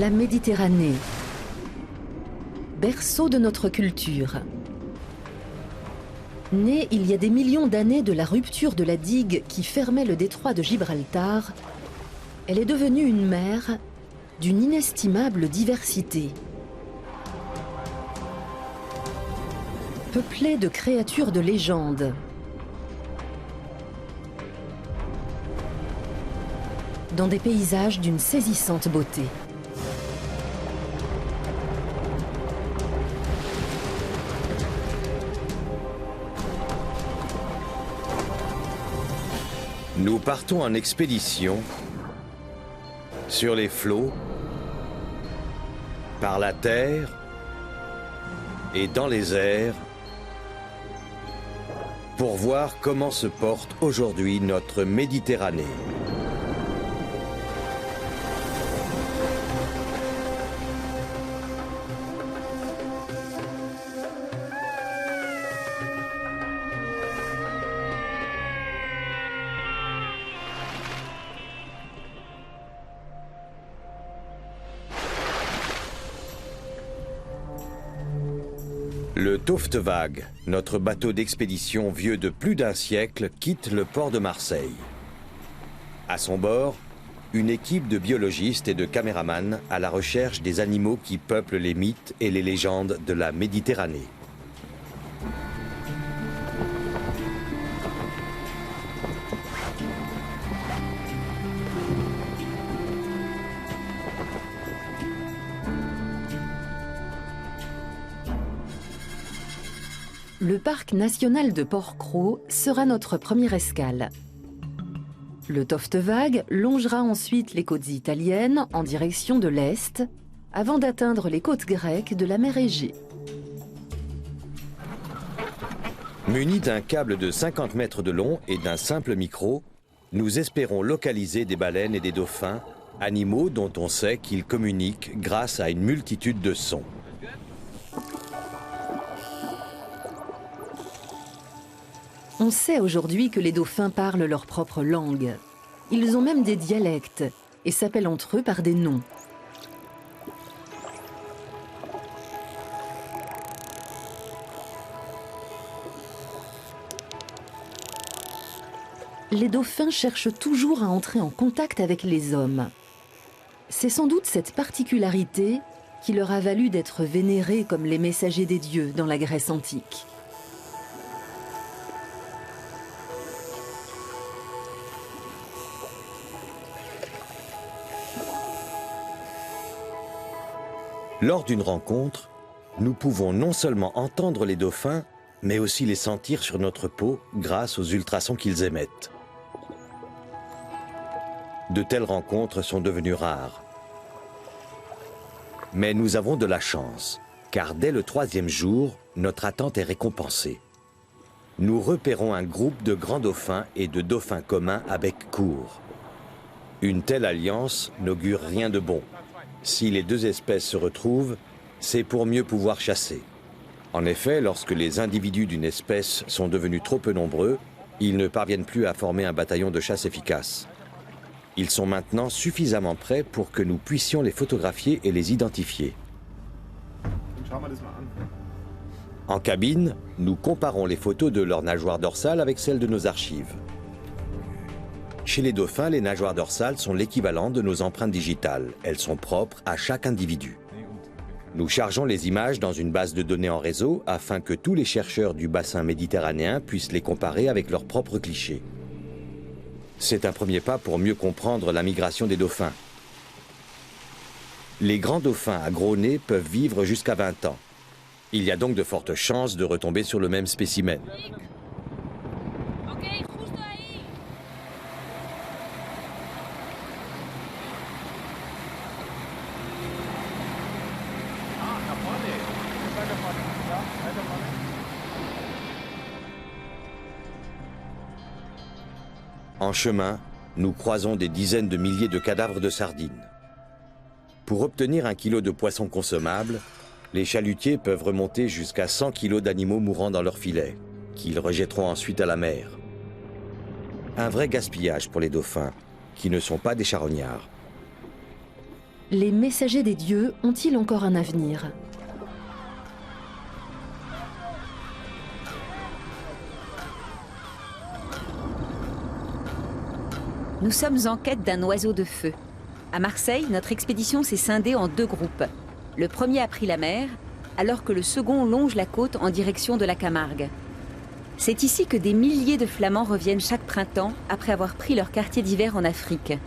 La Méditerranée, berceau de notre culture. Née il y a des millions d'années de la rupture de la digue qui fermait le détroit de Gibraltar, elle est devenue une mer d'une inestimable diversité. Peuplée de créatures de légende, dans des paysages d'une saisissante beauté. Nous partons en expédition sur les flots, par la terre et dans les airs pour voir comment se porte aujourd'hui notre Méditerranée. Le Toftevague, notre bateau d'expédition vieux de plus d'un siècle, quitte le port de Marseille. À son bord, une équipe de biologistes et de caméramans à la recherche des animaux qui peuplent les mythes et les légendes de la Méditerranée. Le parc national de Port-Cros sera notre première escale. Le Toftevague longera ensuite les côtes italiennes en direction de l'est, avant d'atteindre les côtes grecques de la mer Égée. Munis d'un câble de 50 mètres de long et d'un simple micro, nous espérons localiser des baleines et des dauphins, animaux dont on sait qu'ils communiquent grâce à une multitude de sons. On sait aujourd'hui que les dauphins parlent leur propre langue. Ils ont même des dialectes et s'appellent entre eux par des noms. Les dauphins cherchent toujours à entrer en contact avec les hommes. C'est sans doute cette particularité qui leur a valu d'être vénérés comme les messagers des dieux dans la Grèce antique. Lors d'une rencontre, nous pouvons non seulement entendre les dauphins, mais aussi les sentir sur notre peau grâce aux ultrasons qu'ils émettent. De telles rencontres sont devenues rares. Mais nous avons de la chance, car dès le 3e jour, notre attente est récompensée. Nous repérons un groupe de grands dauphins et de dauphins communs à bec court. Une telle alliance n'augure rien de bon. Si les deux espèces se retrouvent, c'est pour mieux pouvoir chasser. En effet, lorsque les individus d'une espèce sont devenus trop peu nombreux, ils ne parviennent plus à former un bataillon de chasse efficace. Ils sont maintenant suffisamment prêts pour que nous puissions les photographier et les identifier. En cabine, nous comparons les photos de leurs nageoires dorsales avec celles de nos archives. Chez les dauphins, les nageoires dorsales sont l'équivalent de nos empreintes digitales. Elles sont propres à chaque individu. Nous chargeons les images dans une base de données en réseau afin que tous les chercheurs du bassin méditerranéen puissent les comparer avec leurs propres clichés. C'est un premier pas pour mieux comprendre la migration des dauphins. Les grands dauphins à gros nez peuvent vivre jusqu'à 20 ans. Il y a donc de fortes chances de retomber sur le même spécimen. En chemin, nous croisons des dizaines de milliers de cadavres de sardines. Pour obtenir 1 kilo de poisson consommable, les chalutiers peuvent remonter jusqu'à 100 kilos d'animaux mourant dans leurs filets, qu'ils rejetteront ensuite à la mer. Un vrai gaspillage pour les dauphins, qui ne sont pas des charognards. les messagers des dieux ont-ils encore un avenir? Nous sommes en quête d'un oiseau de feu. À Marseille, notre expédition s'est scindée en 2 groupes. Le premier a pris la mer, alors que le second longe la côte en direction de la Camargue. C'est ici que des milliers de Flamands reviennent chaque printemps après avoir pris leur quartier d'hiver en Afrique.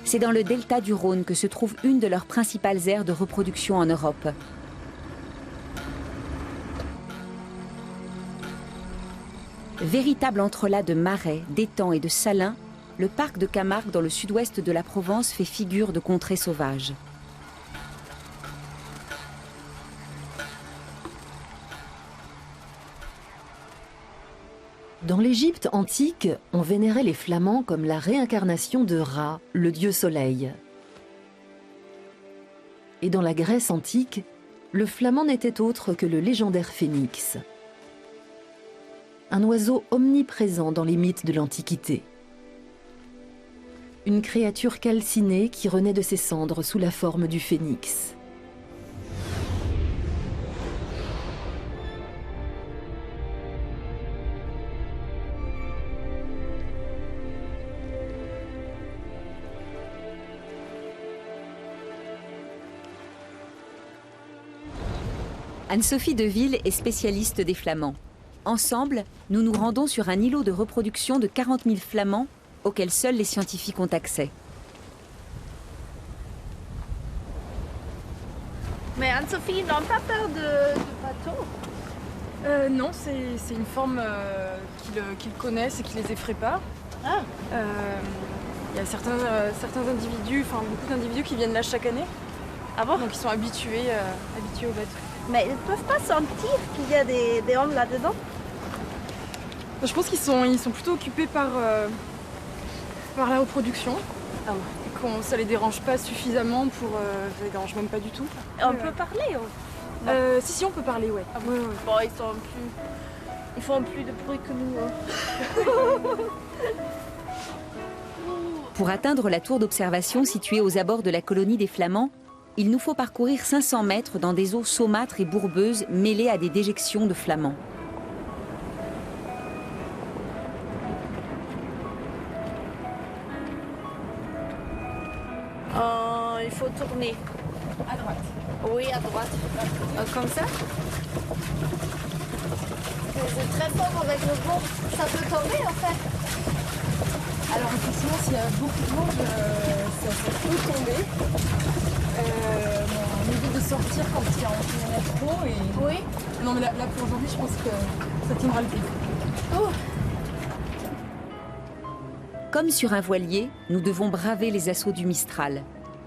C'est dans le delta du Rhône que se trouve une de leurs principales aires de reproduction en Europe. Véritable entrelac de marais, d'étangs et de salins, le parc de Camargue dans le sud-ouest de la Provence fait figure de contrée sauvage. Dans l'Égypte antique, on vénérait les Flamands comme la réincarnation de Ra, le dieu soleil. Et dans la Grèce antique, le flamand n'était autre que le légendaire phénix. Un oiseau omniprésent dans les mythes de l'Antiquité. Une créature calcinée qui renaît de ses cendres sous la forme du phénix. Anne-Sophie Deville est spécialiste des flamands. Ensemble, nous nous rendons sur un îlot de reproduction de 40 000 flamands auquel seuls les scientifiques ont accès. Mais Anne-Sophie, ils n'ont pas peur de bateaux? Non, c'est une forme qu'ils connaissent et qui les effraie pas. Ah. Il y a certains individus, enfin beaucoup d'individus qui viennent là chaque année. Ah bon? Donc ils sont habitués au bateau. Mais ils ne peuvent pas sentir qu'il y a des hommes là-dedans? Je pense qu'ils sont plutôt occupés par la reproduction. Ah bon. Et ça les dérange pas suffisamment pour... ça les dérange même pas du tout. On peut parler? Si, on peut parler, ouais. Ah bon. Ouais. Bon, ils font plus de bruit que nous. Hein. Pour atteindre la tour d'observation située aux abords de la colonie des Flamands, il nous faut parcourir 500 mètres dans des eaux saumâtres et bourbeuses mêlées à des déjections de flamands. Il faut tourner. À droite. Oui, à droite. Comme ça? C'est très fort avec le vent. Ça peut tomber en fait. Alors effectivement, s'il y a beaucoup de vent, ça peut tomber. On évite de sortir quand il y en a trop. Et... Oui. Non mais là pour aujourd'hui, je pense que ça tiendra le coup. Oh. Comme sur un voilier, nous devons braver les assauts du Mistral.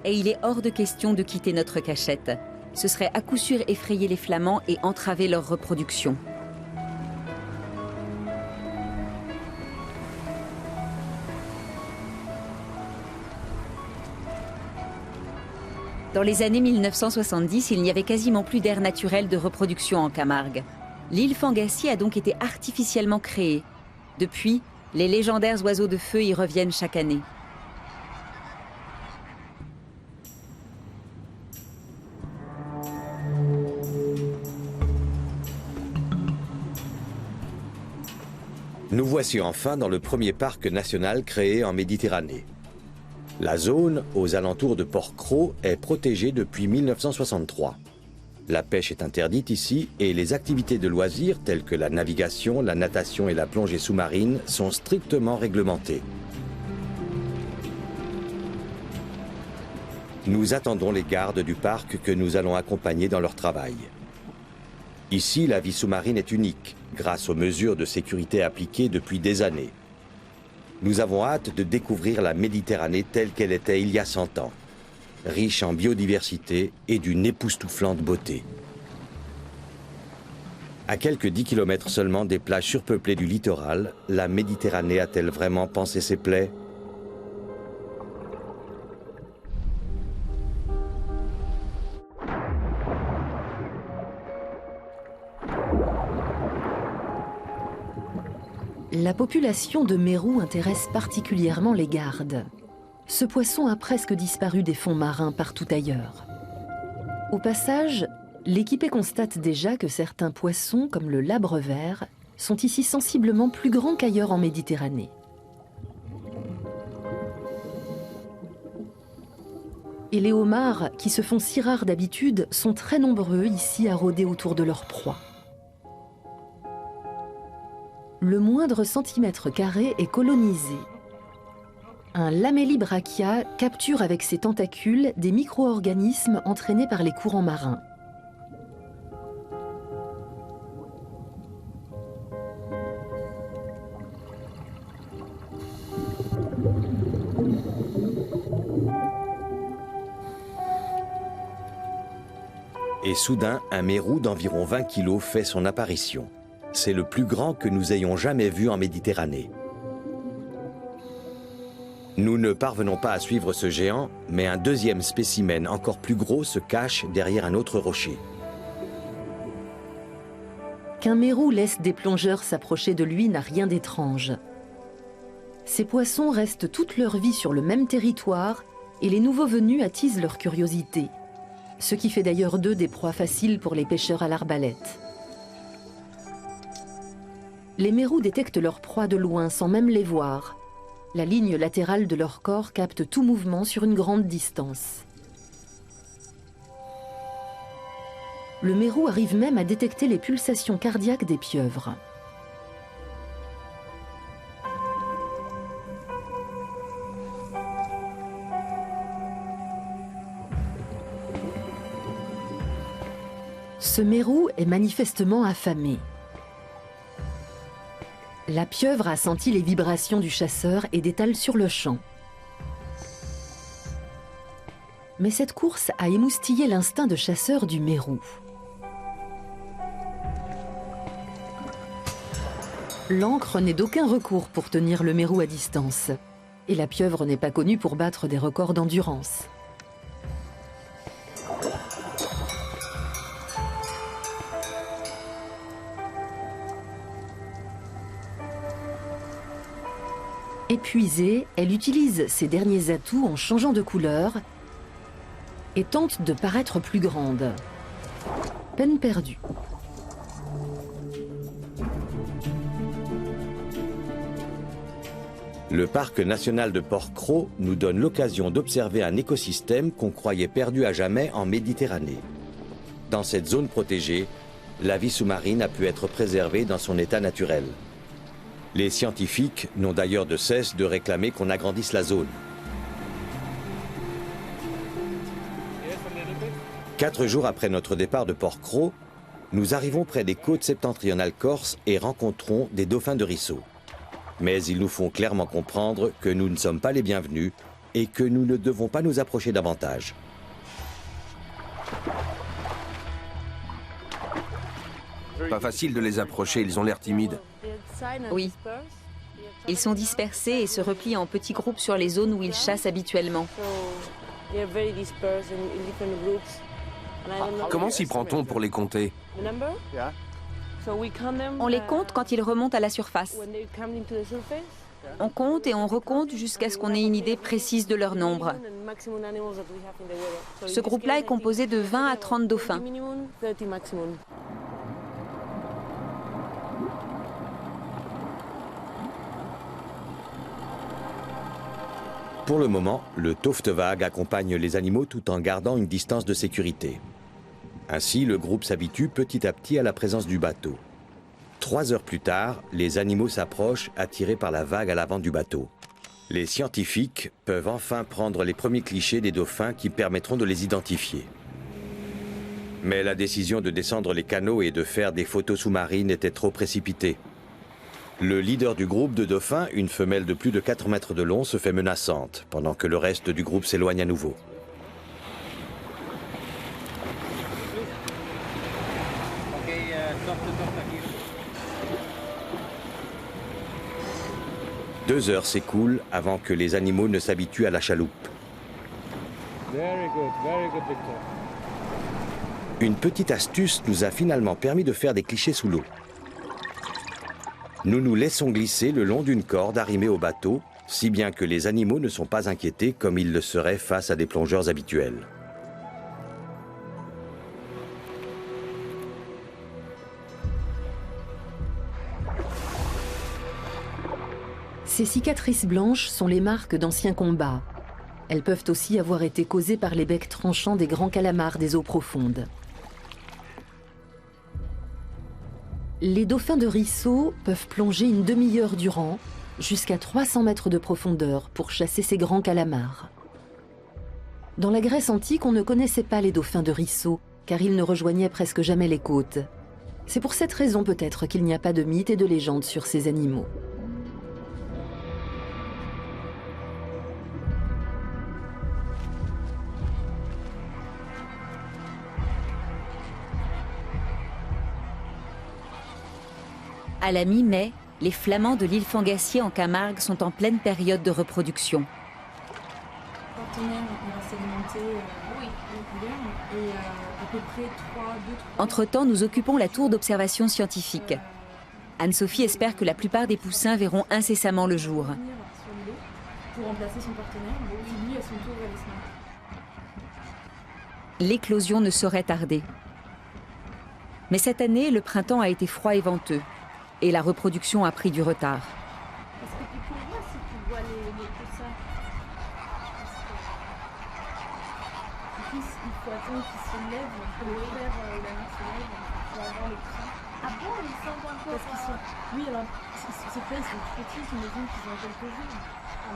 Et il est hors de question de quitter notre cachette. Ce serait à coup sûr effrayer les Flamands et entraver leur reproduction. Dans les années 1970, il n'y avait quasiment plus d'air naturel de reproduction en Camargue. L'île Fangassie a donc été artificiellement créée. Depuis, les légendaires oiseaux de feu y reviennent chaque année. Nous voici enfin dans le premier parc national créé en Méditerranée. La zone, aux alentours de Port-Cros, est protégée depuis 1963. La pêche est interdite ici et les activités de loisirs telles que la navigation, la natation et la plongée sous-marine sont strictement réglementées. Nous attendons les gardes du parc que nous allons accompagner dans leur travail. Ici, la vie sous-marine est unique, grâce aux mesures de sécurité appliquées depuis des années. Nous avons hâte de découvrir la Méditerranée telle qu'elle était il y a 100 ans, riche en biodiversité et d'une époustouflante beauté. À quelques 10 km seulement des plages surpeuplées du littoral, la Méditerranée a-t-elle vraiment pansé ses plaies ? La population de mérou intéresse particulièrement les gardes. Ce poisson a presque disparu des fonds marins partout ailleurs. Au passage, l'équipée constate déjà que certains poissons, comme le labre vert, sont ici sensiblement plus grands qu'ailleurs en Méditerranée. Et les homards, qui se font si rares d'habitude, sont très nombreux ici à rôder autour de leur proie. Le moindre centimètre carré est colonisé. Un lamellibrachia capture avec ses tentacules des micro-organismes entraînés par les courants marins. Et soudain, un mérou d'environ 20 kilos fait son apparition. C'est le plus grand que nous ayons jamais vu en Méditerranée. Nous ne parvenons pas à suivre ce géant, mais un deuxième spécimen encore plus gros se cache derrière un autre rocher. Qu'un mérou laisse des plongeurs s'approcher de lui n'a rien d'étrange. Ces poissons restent toute leur vie sur le même territoire et les nouveaux venus attisent leur curiosité. Ce qui fait d'ailleurs d'eux des proies faciles pour les pêcheurs à l'arbalète. Les mérous détectent leurs proies de loin sans même les voir. La ligne latérale de leur corps capte tout mouvement sur une grande distance. Le mérou arrive même à détecter les pulsations cardiaques des pieuvres. Ce mérou est manifestement affamé. La pieuvre a senti les vibrations du chasseur et détale sur le champ. Mais cette course a émoustillé l'instinct de chasseur du mérou. L'ancre n'est d'aucun recours pour tenir le mérou à distance. Et la pieuvre n'est pas connue pour battre des records d'endurance. Épuisée, elle utilise ses derniers atouts en changeant de couleur et tente de paraître plus grande. Peine perdue. Le parc national de Porquerolles nous donne l'occasion d'observer un écosystème qu'on croyait perdu à jamais en Méditerranée. Dans cette zone protégée, la vie sous-marine a pu être préservée dans son état naturel. Les scientifiques n'ont d'ailleurs de cesse de réclamer qu'on agrandisse la zone. 4 jours après notre départ de Porquerolles, nous arrivons près des côtes septentrionales corses et rencontrons des dauphins de ruisseau. Mais ils nous font clairement comprendre que nous ne sommes pas les bienvenus et que nous ne devons pas nous approcher davantage. Pas facile de les approcher, ils ont l'air timides. Oui. Ils sont dispersés et se replient en petits groupes sur les zones où ils chassent habituellement. Comment s'y prend-on pour les compter? On les compte quand ils remontent à la surface. On compte et on recompte jusqu'à ce qu'on ait une idée précise de leur nombre. Ce groupe-là est composé de 20 à 30 dauphins. Pour le moment, le Toftevague accompagne les animaux tout en gardant une distance de sécurité. Ainsi, le groupe s'habitue petit à petit à la présence du bateau. 3 heures plus tard, les animaux s'approchent, attirés par la vague à l'avant du bateau. Les scientifiques peuvent enfin prendre les premiers clichés des dauphins qui permettront de les identifier. Mais la décision de descendre les canaux et de faire des photos sous-marines était trop précipitée. Le leader du groupe de dauphins, une femelle de plus de 4 mètres de long, se fait menaçante, pendant que le reste du groupe s'éloigne à nouveau. Deux heures s'écoulent avant que les animaux ne s'habituent à la chaloupe. Very good, Victor. Une petite astuce nous a finalement permis de faire des clichés sous l'eau. Nous nous laissons glisser le long d'une corde arrimée au bateau, si bien que les animaux ne sont pas inquiétés comme ils le seraient face à des plongeurs habituels. Ces cicatrices blanches sont les marques d'anciens combats. Elles peuvent aussi avoir été causées par les becs tranchants des grands calamars des eaux profondes. Les dauphins de Risso peuvent plonger une demi-heure durant, jusqu'à 300 mètres de profondeur pour chasser ces grands calamars. Dans la Grèce antique, on ne connaissait pas les dauphins de Risso, car ils ne rejoignaient presque jamais les côtes. C'est pour cette raison peut-être qu'il n'y a pas de mythes et de légendes sur ces animaux. À la mi-mai, les flamands de l'île Fangassier en Camargue sont en pleine période de reproduction. Entre-temps, nous occupons la tour d'observation scientifique. Anne-Sophie espère que la plupart des poussins verront incessamment le jour. L'éclosion ne saurait tarder. Mais cette année, le printemps a été froid et venteux. Et la reproduction a pris du retard. Est-ce que tu peux voir si tu vois les poussins? Il faut attendre qu'ils se lèvent pour faire la nationale pour avoir les poussins. Ah bon, ils sont encore parce qu'ils sont... Oui, alors, c'est pas, ils sont petits, j'imagine qu'ils ont quelques jours. Ah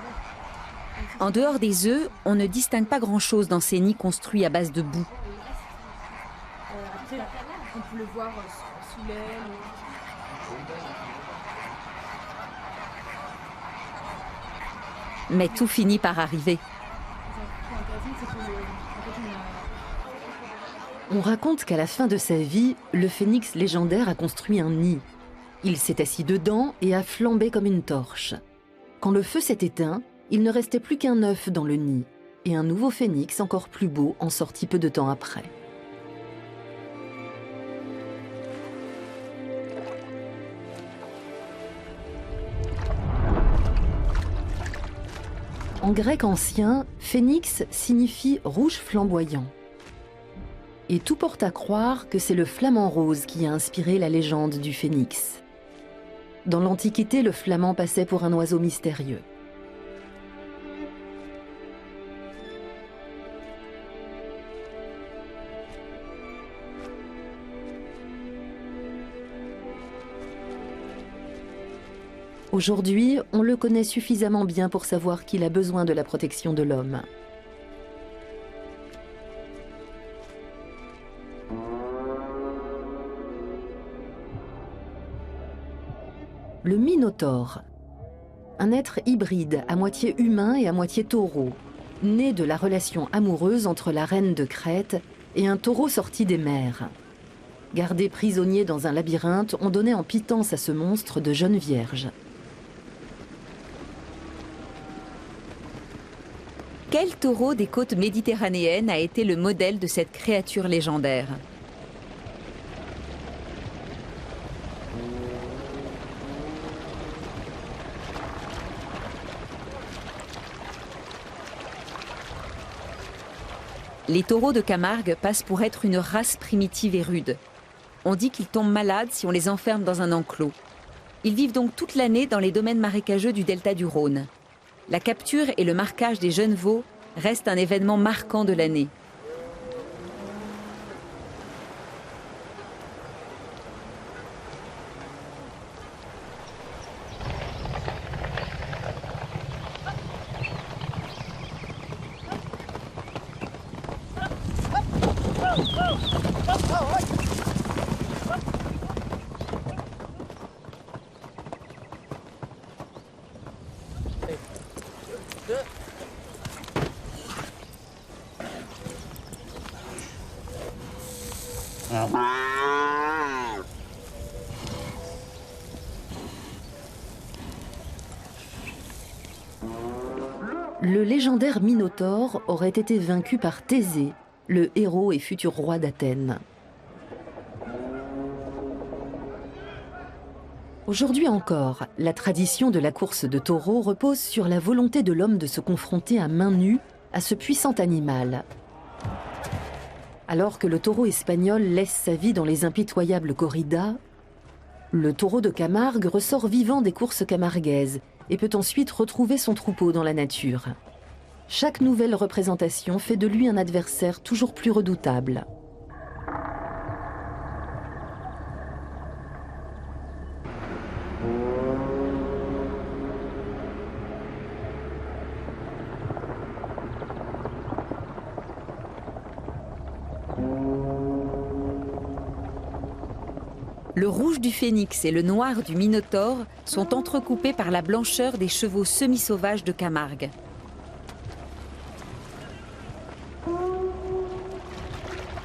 bon. En dehors des œufs, on ne distingue pas grand-chose dans ces nids construits à base de boue. Après, on peut le voir sous l'aile. Mais tout finit par arriver. On raconte qu'à la fin de sa vie, le phénix légendaire a construit un nid. Il s'est assis dedans et a flambé comme une torche. Quand le feu s'est éteint, il ne restait plus qu'un œuf dans le nid. Et un nouveau phénix encore plus beau en sortit peu de temps après. En grec ancien, phénix signifie rouge flamboyant. Et tout porte à croire que c'est le flamant rose qui a inspiré la légende du phénix. Dans l'Antiquité, le flamant passait pour un oiseau mystérieux. Aujourd'hui, on le connaît suffisamment bien pour savoir qu'il a besoin de la protection de l'homme. Le Minotaure, un être hybride à moitié humain et à moitié taureau, né de la relation amoureuse entre la reine de Crète et un taureau sorti des mers. Gardé prisonnier dans un labyrinthe, on donnait en pitance à ce monstre de jeunes vierges. Quel taureau des côtes méditerranéennes a été le modèle de cette créature légendaire? Les taureaux de Camargue passent pour être une race primitive et rude. On dit qu'ils tombent malades si on les enferme dans un enclos. Ils vivent donc toute l'année dans les domaines marécageux du delta du Rhône. La capture et le marquage des jeunes veaux restent un événement marquant de l'année. Le légendaire Minotaure aurait été vaincu par Thésée, le héros et futur roi d'Athènes. Aujourd'hui encore, la tradition de la course de taureaux repose sur la volonté de l'homme de se confronter à main nue à ce puissant animal. Alors que le taureau espagnol laisse sa vie dans les impitoyables corridas, le taureau de Camargue ressort vivant des courses camarguaises et peut ensuite retrouver son troupeau dans la nature. Chaque nouvelle représentation fait de lui un adversaire toujours plus redoutable. Le rouge du phénix et le noir du minotaure sont entrecoupés par la blancheur des chevaux semi-sauvages de Camargue.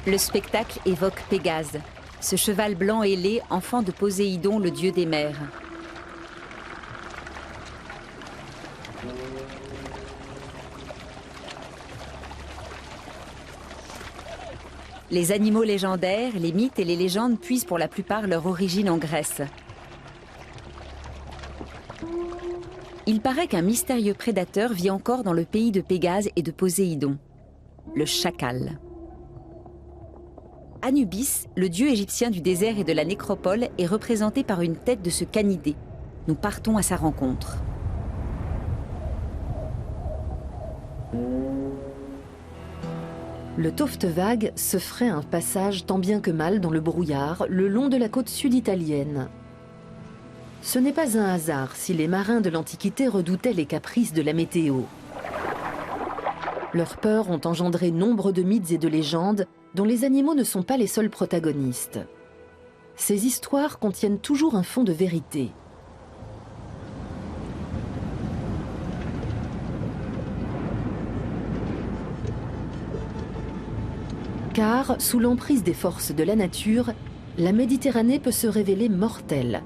Le spectacle évoque Pégase, ce cheval blanc ailé, enfant de Poséidon, le dieu des mers. Les animaux légendaires, les mythes et les légendes puisent pour la plupart leur origine en Grèce. Il paraît qu'un mystérieux prédateur vit encore dans le pays de Pégase et de Poséidon, le chacal. Anubis, le dieu égyptien du désert et de la nécropole, est représenté par une tête de ce canidé. Nous partons à sa rencontre. Le Toftewag se ferait un passage tant bien que mal dans le brouillard le long de la côte sud italienne. Ce n'est pas un hasard si les marins de l'Antiquité redoutaient les caprices de la météo. Leurs peurs ont engendré nombre de mythes et de légendes dont les animaux ne sont pas les seuls protagonistes. Ces histoires contiennent toujours un fond de vérité. Car, sous l'emprise des forces de la nature, la Méditerranée peut se révéler mortelle.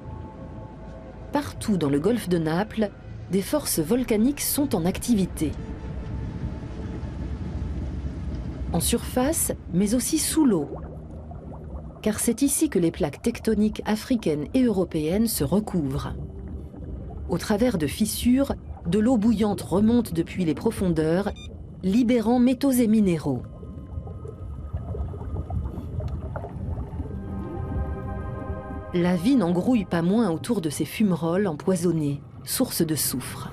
Partout dans le golfe de Naples, des forces volcaniques sont en activité. En surface, mais aussi sous l'eau. Car c'est ici que les plaques tectoniques africaines et européennes se recouvrent. Au travers de fissures, de l'eau bouillante remonte depuis les profondeurs, libérant métaux et minéraux. La vie n'en grouille pas moins autour de ces fumerolles empoisonnées, sources de soufre.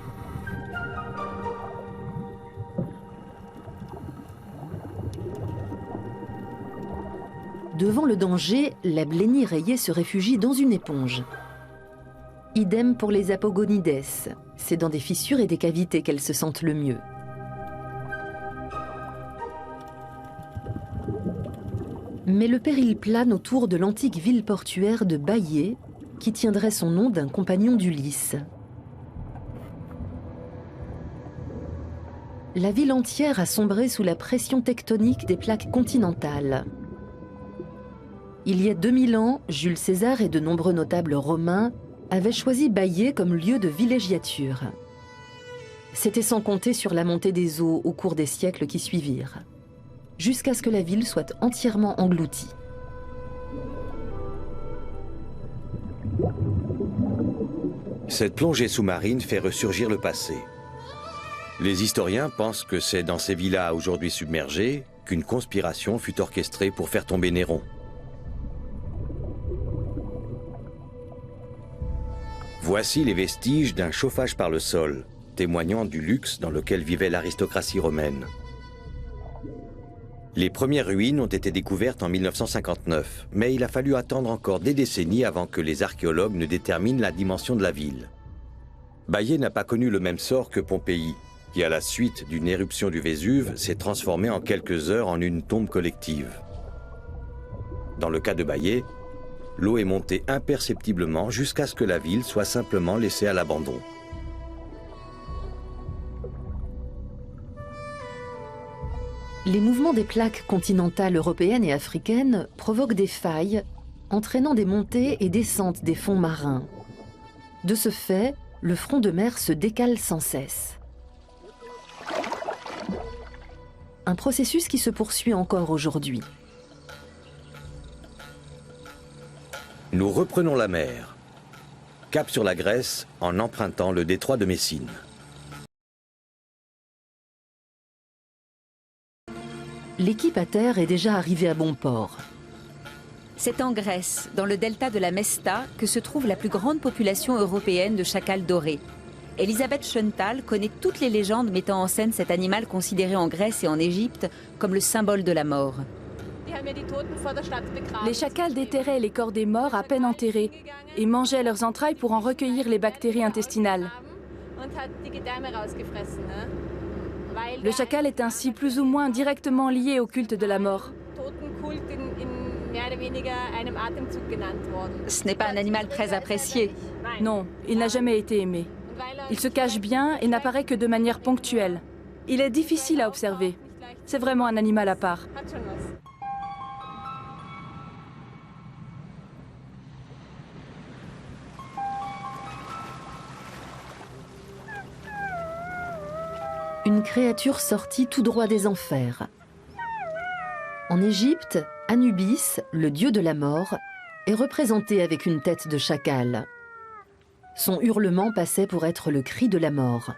Devant le danger, la blénie rayée se réfugie dans une éponge. Idem pour les apogonides, c'est dans des fissures et des cavités qu'elles se sentent le mieux. Mais le péril plane autour de l'antique ville portuaire de Baiae, qui tiendrait son nom d'un compagnon d'Ulysse. La ville entière a sombré sous la pression tectonique des plaques continentales. Il y a 2000 ans, Jules César et de nombreux notables romains avaient choisi Baiae comme lieu de villégiature. C'était sans compter sur la montée des eaux au cours des siècles qui suivirent, jusqu'à ce que la ville soit entièrement engloutie. Cette plongée sous-marine fait ressurgir le passé. Les historiens pensent que c'est dans ces villas aujourd'hui submergées qu'une conspiration fut orchestrée pour faire tomber Néron. Voici les vestiges d'un chauffage par le sol, témoignant du luxe dans lequel vivait l'aristocratie romaine. Les premières ruines ont été découvertes en 1959, mais il a fallu attendre encore des décennies avant que les archéologues ne déterminent la dimension de la ville. Baiae n'a pas connu le même sort que Pompéi, qui à la suite d'une éruption du Vésuve s'est transformée en quelques heures en une tombe collective. Dans le cas de Baiae, l'eau est montée imperceptiblement jusqu'à ce que la ville soit simplement laissée à l'abandon. Les mouvements des plaques continentales européennes et africaines provoquent des failles, entraînant des montées et descentes des fonds marins. De ce fait, le front de mer se décale sans cesse. Un processus qui se poursuit encore aujourd'hui. Nous reprenons la mer. cap sur la Grèce en empruntant le détroit de Messine. L'équipe à terre est déjà arrivée à bon port. C'est en Grèce, dans le delta de la Mesta, que se trouve la plus grande population européenne de chacals dorés. Elisabeth Schöntal connaît toutes les légendes mettant en scène cet animal considéré en Grèce et en Égypte comme le symbole de la mort. Les chacals déterraient les corps des morts à peine enterrés et mangeaient leurs entrailles pour en recueillir les bactéries intestinales. Le chacal est ainsi plus ou moins directement lié au culte de la mort. Ce n'est pas un animal très apprécié. Non, il n'a jamais été aimé. Il se cache bien et n'apparaît que de manière ponctuelle. Il est difficile à observer. C'est vraiment un animal à part. Une créature sortie tout droit des enfers. En Égypte, Anubis, le dieu de la mort, est représenté avec une tête de chacal. Son hurlement passait pour être le cri de la mort.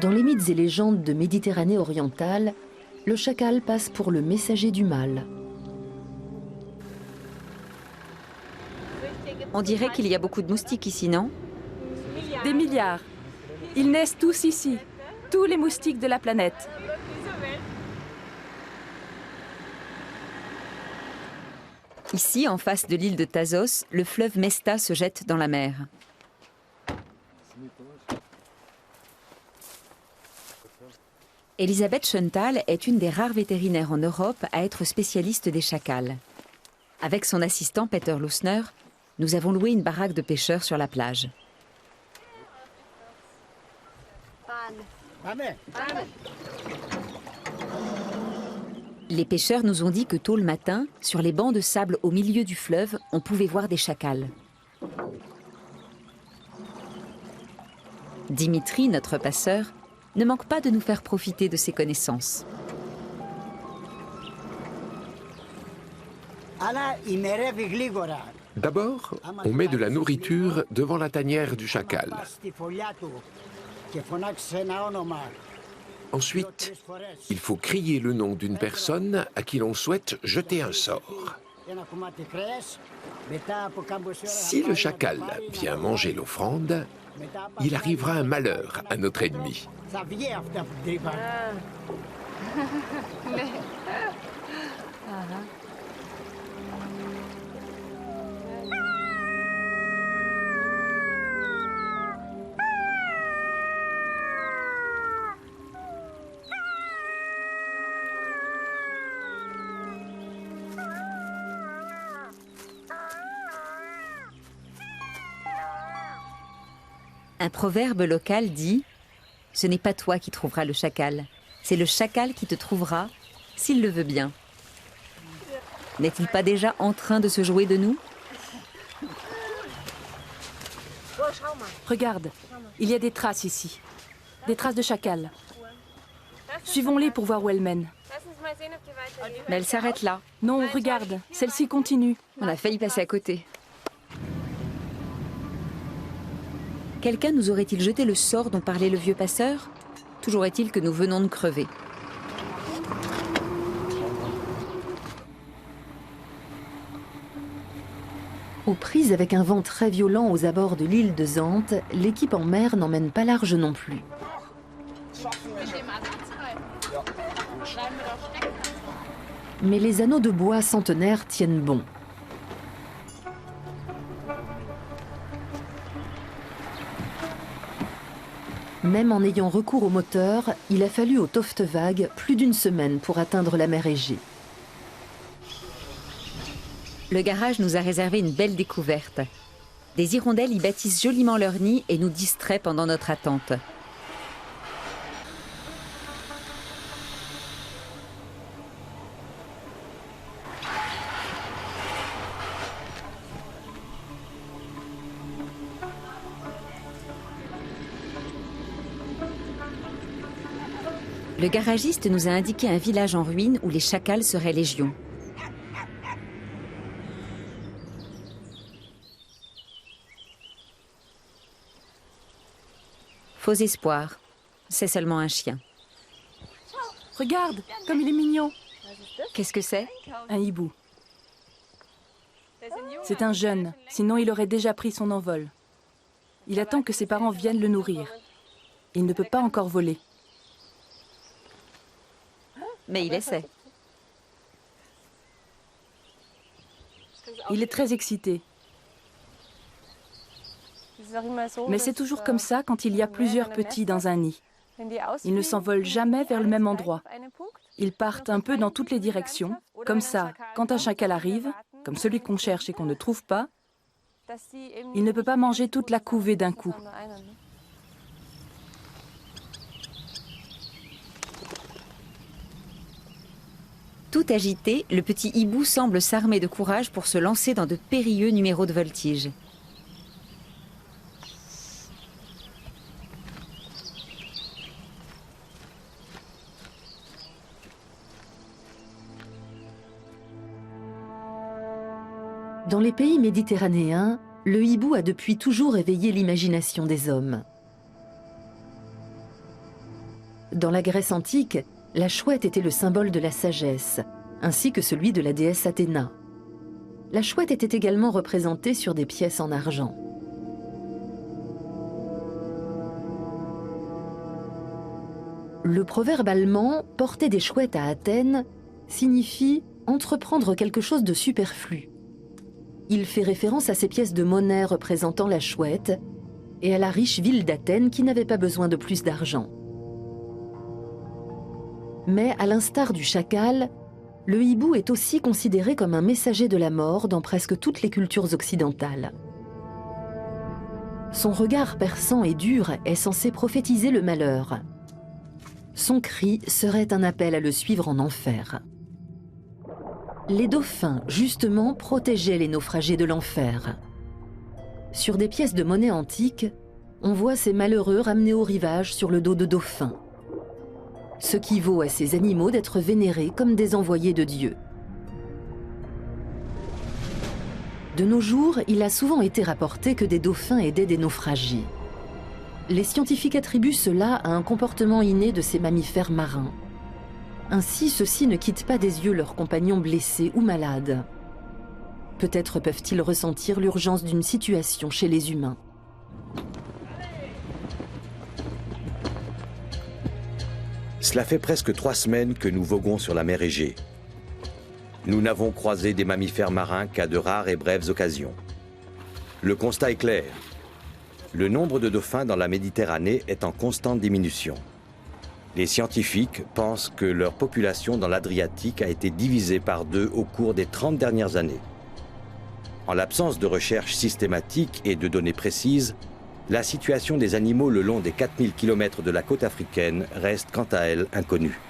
Dans les mythes et légendes de Méditerranée orientale, le chacal passe pour le messager du mal. On dirait qu'il y a beaucoup de moustiques ici, non? Des milliards. Ils naissent tous ici. Tous les moustiques de la planète. Ici, en face de l'île de Thasos, le fleuve Mesta se jette dans la mer. Elisabeth Schöntal est une des rares vétérinaires en Europe à être spécialiste des chacals. Avec son assistant Peter Lusner, nous avons loué une baraque de pêcheurs sur la plage. Les pêcheurs nous ont dit que tôt le matin, sur les bancs de sable au milieu du fleuve, on pouvait voir des chacals. Dimitri, notre passeur, ne manque pas de nous faire profiter de ses connaissances. D'abord, on met de la nourriture devant la tanière du chacal. Ensuite, il faut crier le nom d'une personne à qui l'on souhaite jeter un sort. Si le chacal vient manger l'offrande, il arrivera un malheur à notre ennemi. Un proverbe local dit « Ce n'est pas toi qui trouveras le chacal, c'est le chacal qui te trouvera, s'il le veut bien. » N'est-il pas déjà en train de se jouer de nous? Regarde, il y a des traces ici. Des traces de chacal. Suivons-les pour voir où elles mènent. Mais elle s'arrête là. Non, regarde, celle-ci continue. On a failli passer à côté. Quelqu'un nous aurait-il jeté le sort dont parlait le vieux passeur? Toujours est-il que nous venons de crever. Aux prises avec un vent très violent aux abords de l'île de Zante, l'équipe en mer n'emmène pas large non plus. Mais les anneaux de bois centenaires tiennent bon. Même en ayant recours au moteur, il a fallu au Toftevag plus d'une semaine pour atteindre la mer Égée. Le garage nous a réservé une belle découverte. Des hirondelles y bâtissent joliment leur nid et nous distraient pendant notre attente. Le garagiste nous a indiqué un village en ruine où les chacals seraient légion. Faux espoir. C'est seulement un chien. Regarde, comme il est mignon. Qu'est-ce que c'est? Un hibou. C'est un jeune, sinon il aurait déjà pris son envol. Il attend que ses parents viennent le nourrir. Il ne peut pas encore voler. Mais il essaie. Il est très excité. Mais c'est toujours comme ça quand il y a plusieurs petits dans un nid. Ils ne s'envolent jamais vers le même endroit. Ils partent un peu dans toutes les directions. Comme ça, quand un chacal arrive, comme celui qu'on cherche et qu'on ne trouve pas, il ne peut pas manger toute la couvée d'un coup. Tout agité, le petit hibou semble s'armer de courage pour se lancer dans de périlleux numéros de voltige. Dans les pays méditerranéens, le hibou a depuis toujours éveillé l'imagination des hommes. Dans la Grèce antique, la chouette était le symbole de la sagesse, ainsi que celui de la déesse Athéna. La chouette était également représentée sur des pièces en argent. Le proverbe allemand « porter des chouettes à Athènes » signifie entreprendre quelque chose de superflu. Il fait référence à ces pièces de monnaie représentant la chouette et à la riche ville d'Athènes qui n'avait pas besoin de plus d'argent. Mais à l'instar du chacal, le hibou est aussi considéré comme un messager de la mort dans presque toutes les cultures occidentales. Son regard perçant et dur est censé prophétiser le malheur. Son cri serait un appel à le suivre en enfer. Les dauphins, justement, protégeaient les naufragés de l'enfer. Sur des pièces de monnaie antiques, on voit ces malheureux ramenés au rivage sur le dos de dauphins. Ce qui vaut à ces animaux d'être vénérés comme des envoyés de Dieu. De nos jours, il a souvent été rapporté que des dauphins aidaient des naufragés. Les scientifiques attribuent cela à un comportement inné de ces mammifères marins. Ainsi, ceux-ci ne quittent pas des yeux leurs compagnons blessés ou malades. Peut-être peuvent-ils ressentir l'urgence d'une situation chez les humains. Cela fait presque 3 semaines que nous voguons sur la mer Égée. Nous n'avons croisé des mammifères marins qu'à de rares et brèves occasions. Le constat est clair. Le nombre de dauphins dans la Méditerranée est en constante diminution. Les scientifiques pensent que leur population dans l'Adriatique a été divisée par 2 au cours des 30 dernières années. En l'absence de recherches systématiques et de données précises, la situation des animaux le long des 4000 km de la côte africaine reste quant à elle inconnue.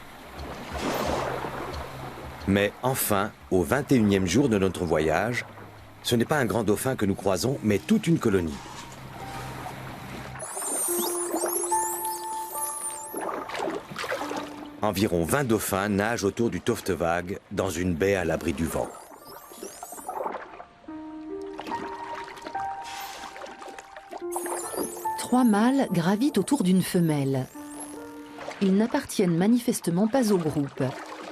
Mais enfin, au 21e jour de notre voyage, ce n'est pas un grand dauphin que nous croisons, mais toute une colonie. Environ 20 dauphins nagent autour du Toftewag dans une baie à l'abri du vent. Trois mâles gravitent autour d'une femelle. Ils n'appartiennent manifestement pas au groupe,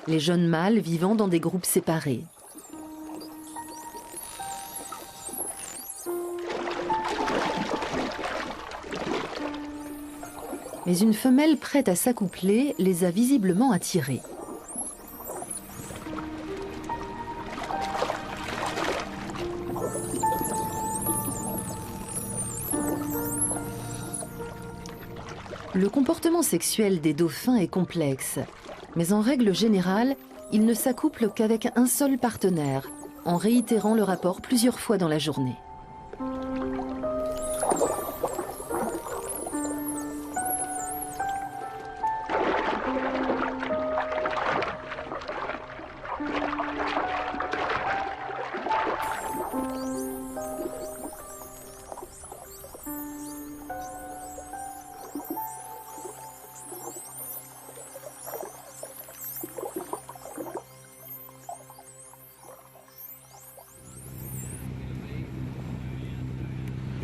les jeunes mâles vivant dans des groupes séparés. Mais une femelle prête à s'accoupler les a visiblement attirés. Le comportement sexuel des dauphins est complexe, mais en règle générale, ils ne s'accouplent qu'avec un seul partenaire, en réitérant le rapport plusieurs fois dans la journée.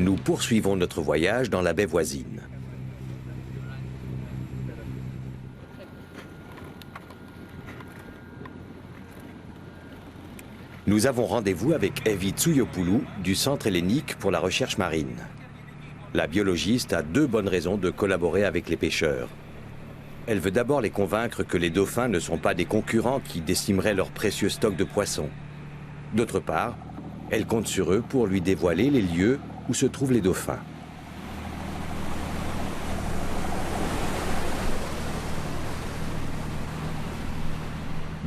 Nous poursuivons notre voyage dans la baie voisine. Nous avons rendez-vous avec Evi Tsuyopoulou du Centre hellénique pour la recherche marine. La biologiste a 2 bonnes raisons de collaborer avec les pêcheurs. Elle veut d'abord les convaincre que les dauphins ne sont pas des concurrents qui décimeraient leur précieux stock de poissons. D'autre part, elle compte sur eux pour lui dévoiler les lieux où se trouvent les dauphins.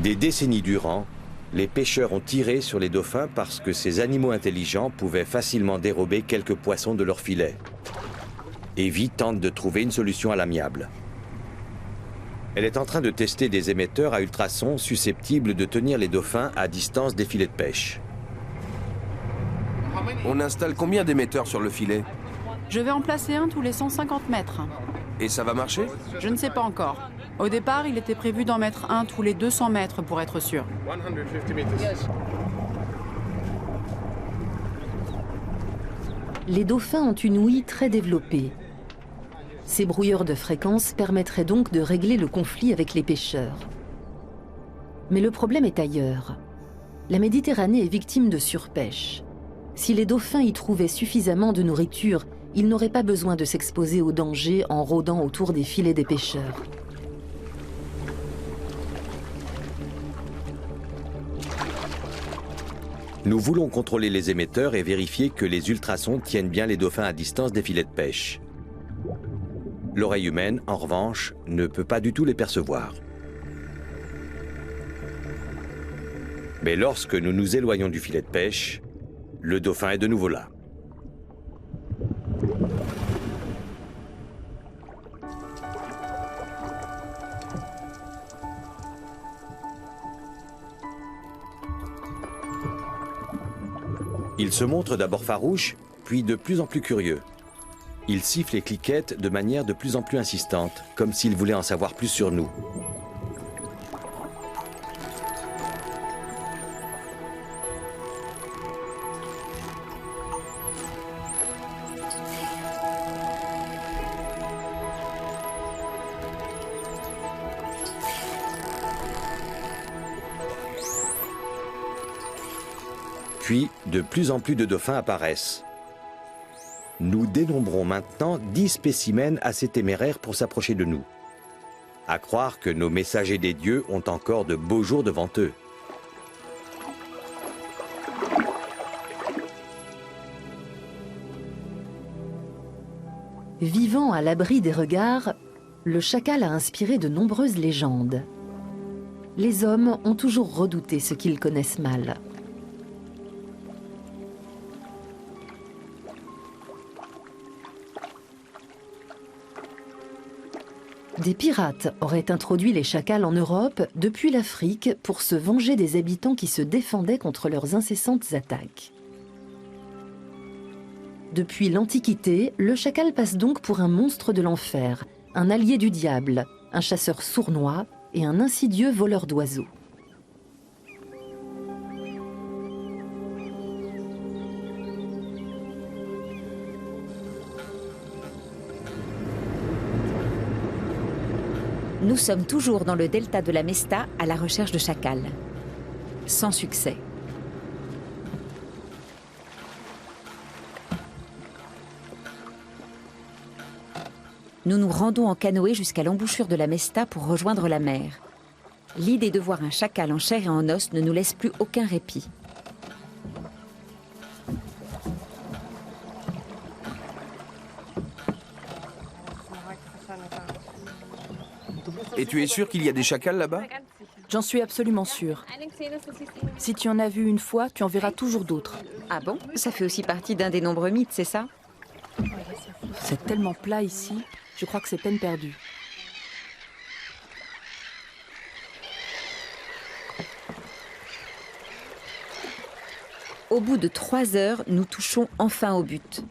Des décennies durant, les pêcheurs ont tiré sur les dauphins parce que ces animaux intelligents pouvaient facilement dérober quelques poissons de leur filet. Evi tente de trouver une solution à l'amiable. Elle est en train de tester des émetteurs à ultrasons susceptibles de tenir les dauphins à distance des filets de pêche. On installe combien d'émetteurs sur le filet? Je vais en placer un tous les 150 mètres. Et ça va marcher? Je ne sais pas encore. Au départ, il était prévu d'en mettre un tous les 200 mètres pour être sûr. 150 meters. Les dauphins ont une ouïe très développée. Ces brouilleurs de fréquences permettraient donc de régler le conflit avec les pêcheurs. Mais le problème est ailleurs. La Méditerranée est victime de surpêche. Si les dauphins y trouvaient suffisamment de nourriture, ils n'auraient pas besoin de s'exposer aux dangers en rôdant autour des filets des pêcheurs. Nous voulons contrôler les émetteurs et vérifier que les ultrasons tiennent bien les dauphins à distance des filets de pêche. L'oreille humaine, en revanche, ne peut pas du tout les percevoir. Mais lorsque nous nous éloignons du filet de pêche, le dauphin est de nouveau là. Il se montre d'abord farouche, puis de plus en plus curieux. Il siffle et cliquette de manière de plus en plus insistante, comme s'il voulait en savoir plus sur nous. Puis, de plus en plus de dauphins apparaissent. Nous dénombrons maintenant 10 spécimens assez téméraires pour s'approcher de nous. À croire que nos messagers des dieux ont encore de beaux jours devant eux. Vivant à l'abri des regards, le chacal a inspiré de nombreuses légendes. Les hommes ont toujours redouté ce qu'ils connaissent mal. Des pirates auraient introduit les chacals en Europe depuis l'Afrique pour se venger des habitants qui se défendaient contre leurs incessantes attaques. Depuis l'Antiquité, le chacal passe donc pour un monstre de l'enfer, un allié du diable, un chasseur sournois et un insidieux voleur d'oiseaux. Nous sommes toujours dans le delta de la Mesta à la recherche de chacals. Sans succès. Nous nous rendons en canoë jusqu'à l'embouchure de la Mesta pour rejoindre la mer. L'idée de voir un chacal en chair et en os ne nous laisse plus aucun répit. Et tu es sûr qu'il y a des chacals là-bas? J'en suis absolument sûre. Si tu en as vu une fois, tu en verras toujours d'autres. Ah bon? Ça fait aussi partie d'un des nombreux mythes, c'est ça? C'est tellement plat ici, je crois que c'est peine perdue. Au bout de 3 heures, nous touchons enfin au but.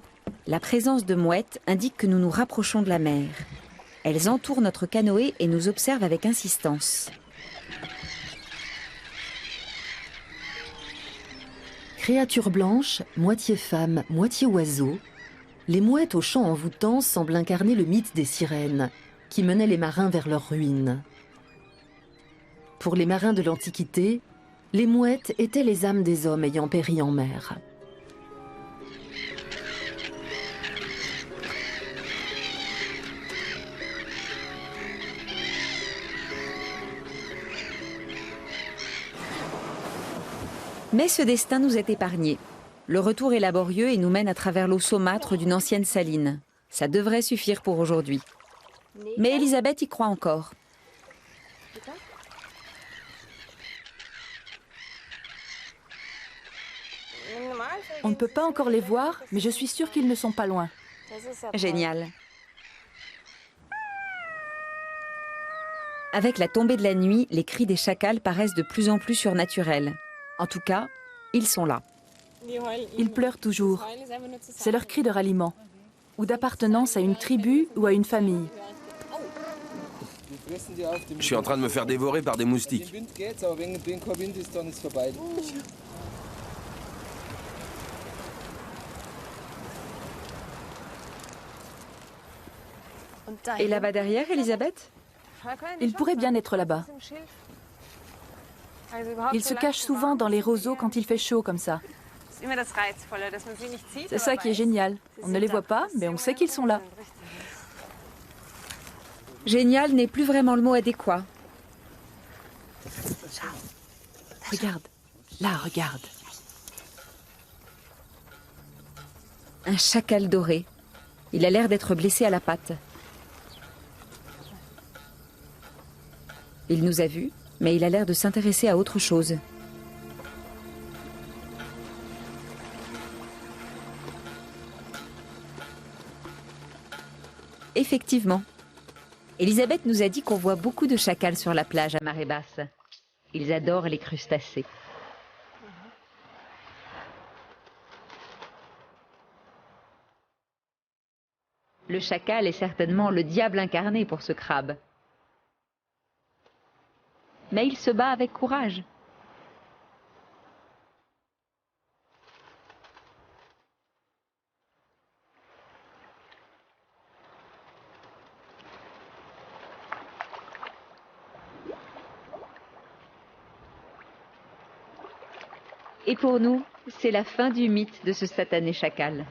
La présence de mouettes indique que nous nous rapprochons de la mer. Elles entourent notre canoë et nous observent avec insistance. Créatures blanches, moitié femmes, moitié oiseaux, les mouettes aux chants envoûtants semblent incarner le mythe des sirènes, qui menaient les marins vers leur ruine. Pour les marins de l'Antiquité, Les mouettes étaient les âmes des hommes ayant péri en mer. Mais ce destin nous est épargné. Le retour est laborieux et nous mène à travers l'eau saumâtre d'une ancienne saline. Ça devrait suffire pour aujourd'hui. Mais Elisabeth y croit encore. On ne peut pas encore les voir, mais je suis sûre qu'ils ne sont pas loin. Génial. Avec la tombée de la nuit, les cris des chacals paraissent de plus en plus surnaturels. En tout cas, ils sont là. Ils pleurent toujours. C'est leur cri de ralliement, ou d'appartenance à une tribu ou à une famille. Je suis en train de me faire dévorer par des moustiques. Et là-bas derrière, Elisabeth? Ils pourraient bien être là-bas. Ils se cachent souvent dans les roseaux quand il fait chaud comme ça. C'est ça qui est génial. On ne les voit pas, mais on sait qu'ils sont là. Génial n'est plus vraiment le mot adéquat. Regarde, là, regarde. Un chacal doré. Il a l'air d'être blessé à la patte. Il nous a vus, mais il a l'air de s'intéresser à autre chose. Effectivement. Elisabeth nous a dit qu'on voit beaucoup de chacals sur la plage à marée basse. Ils adorent les crustacés. Le chacal est certainement le diable incarné pour ce crabe. Mais il se bat avec courage. Et pour nous, c'est la fin du mythe de ce satané chacal.